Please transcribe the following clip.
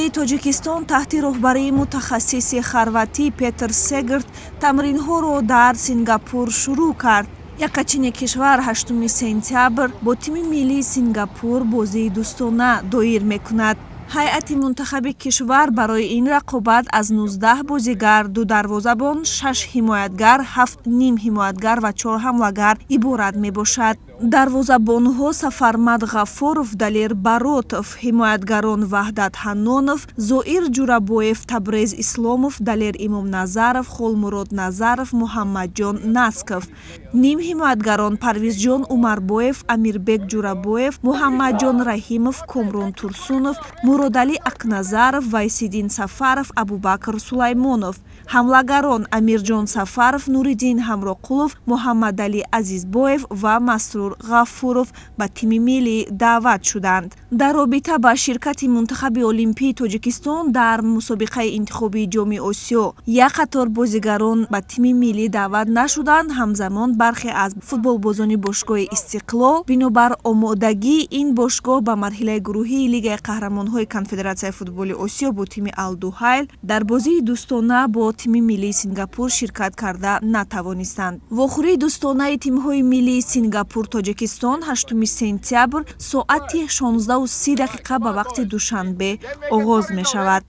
миллии Тоҷикистон таҳти роҳбарии мутахассиси хорватӣ Петр Сегерт тамринҳоро дар Сингапур шурӯъ кард. Якачини кишвар 8 сентябр бо тими миллии Сингапур бозии дӯстона доир мекунад. ҳайати мунтахаби кишвар барои ин рақобат аз 19 бозигар, 2 дарвозабон, 6 ҳимоятгар, 7 ним ҳимоятгар ва 4 ҳамлагар иборат мебошад. дарвозабонҳо Сафармад Ғафуров, Далер Баротов, ҳимоятгарон Ваҳдат Ҳанонов, Зоир Ҷурабоев, Табрез Исломов, Далер Имомназаров, Холмурод Назаров, Муҳаммадҷон Насков. Ним ҳимоятгарон Парвизҷон Умарбоев, Амирбек Ҷурабоев, Муҳаммадҷон Раҳимов, Комрон Турсунов, Муродали Акназаров, Вайсиддин Сафаров, Абубакр Сулаймонов. ҳамлагарон Амирҷон Сафаров, Нуриддин Ҳамроқулов, Муҳаммадали Азизбоев ва Масрур Ғафуров ба тими миллӣ даъват шуданд. дар робита ба ширкати мунтахаби олимпии Тоҷикистон дар мусобиқаи интихобии ҷоми Осиё як қатор бозигарон ба тими миллӣ даъват нашуданд. ҳамзамон бархе аз футболбозони бошгоҳи Истиқлол бинобар омодагии ин бошгоҳ ба марҳилаи гурӯҳии Лигаи Қаҳрамонҳои Конфедератсияи футболи Осиё бо тими Ал-Дуҳайл дар бозии дӯстона бо тими миллии Сингапур ширкат карда натавонистанд. вохӯрии дӯстонаи тимҳои миллии Сингапур Тоҷикистон 8 сентябр соати 16:30 ба вақти душанбе оғоз мешавад.